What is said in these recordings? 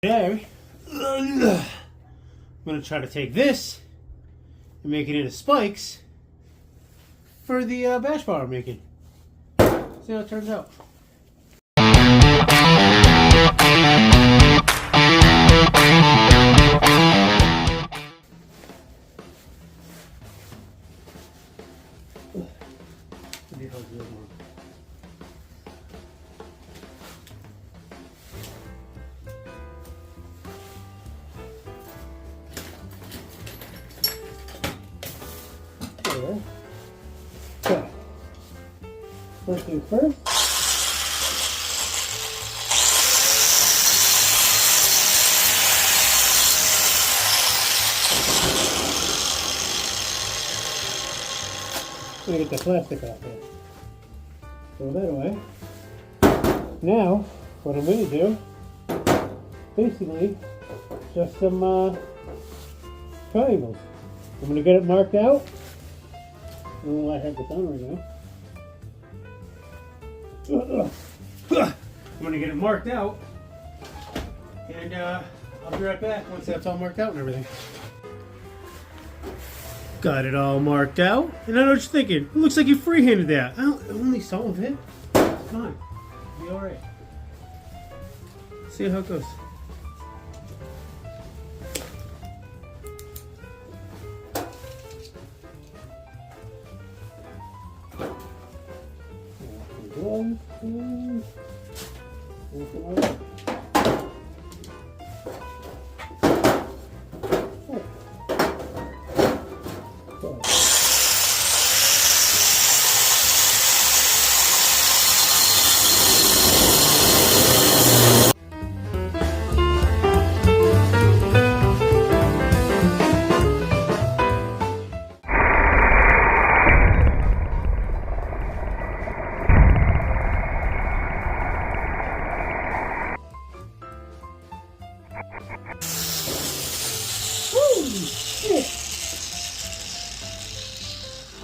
Today, I'm going to try to take this and make it into spikes for the bash bar I'm making. See how it turns out. So, first things first. I'm going to get the plastic off there. Throw that away. Now, what I'm going to do, basically, just some triangles. I'm going to get it marked out. I don't know why I have this on right now. I'm going to get it marked out, and I'll be right back once that's all marked out and everything. Got it all marked out, and I know what you're thinking. It looks like you freehanded that. Only some of it. It's fine. It'll be alright. See how it goes.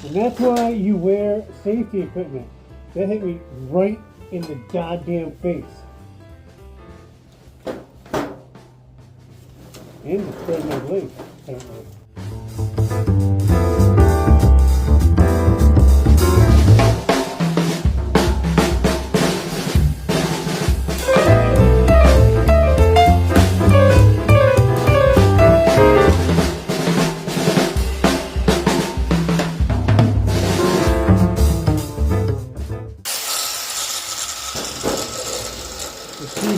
And that's why you wear safety equipment. That hit me right in the goddamn face. And it spread my blade, apparently.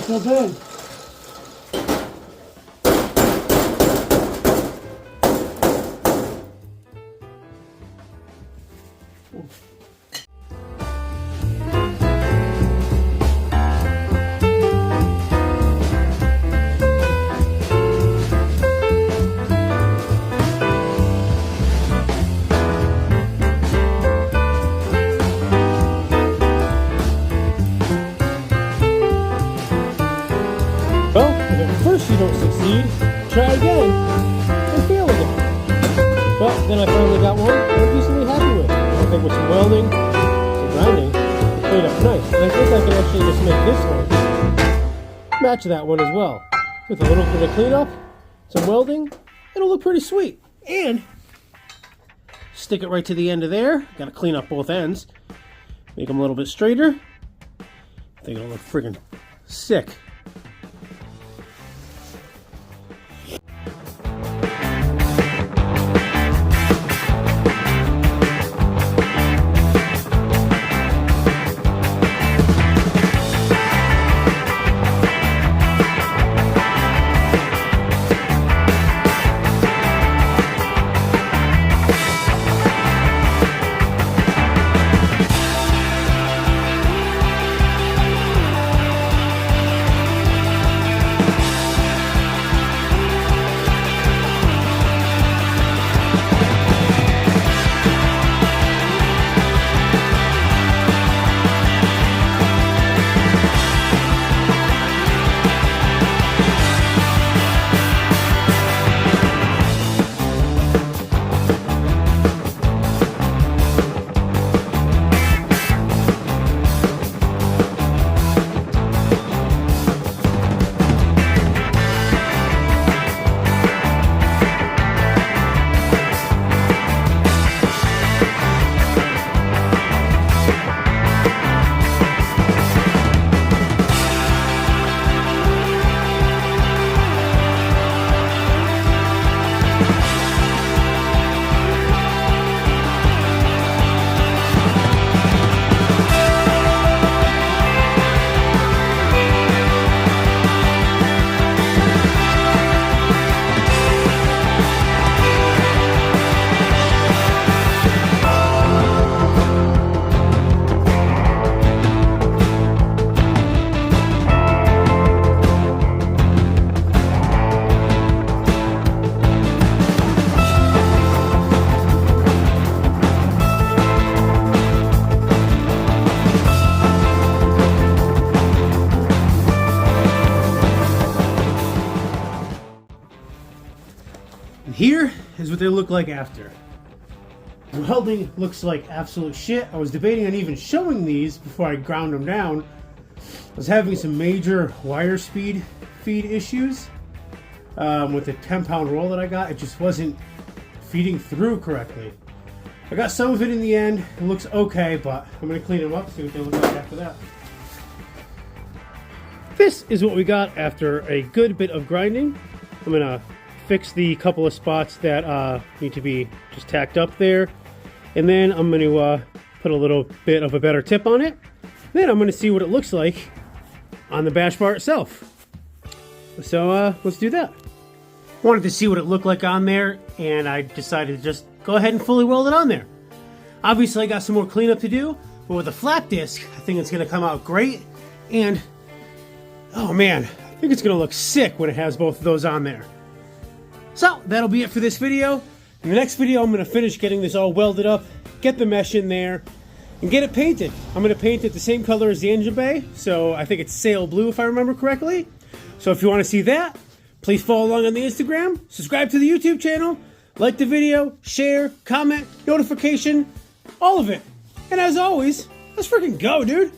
So bad. Well, if at first you don't succeed, try again and fail again. But then I finally got one I'm decently happy with. I think with some welding, some grinding, it cleaned up nice. And I think I can actually just make this one match that one as well. With a little bit of cleanup, some welding, it'll look pretty sweet. And stick it right to the end of there. Got to clean up both ends. Make them a little bit straighter. I think it'll look friggin' sick. here is what they look like after. Welding looks like absolute shit. I was debating on even showing these before I ground them down. I was having some major wire speed feed issues with the 10-pound roll that I got. It just wasn't feeding through correctly. I got some of it in the end. It looks okay, but I'm going to clean them up, see what they look like after that. This is what we got after a good bit of grinding. I'm going to fix the couple of spots that need to be just tacked up there. And then I'm going to put a little bit of a better tip on it. Then I'm going to see what it looks like on the bash bar itself. So let's do that. Wanted to see what it looked like on there, and I decided to just go ahead and fully weld it on there. Obviously I got some more cleanup to do, but with a flat disc, I think it's going to come out great. And oh man, I think it's going to look sick when it has both of those on there. So that'll be it for this video. In the next video, I'm going to finish getting this all welded up, get the mesh in there, and get it painted. I'm going to paint it the same color as the engine bay, so I think it's sail blue if I remember correctly. So if you want to see that, please follow along on the Instagram, subscribe to the YouTube channel, like the video, share, comment, notification, all of it. And as always, let's freaking go, dude.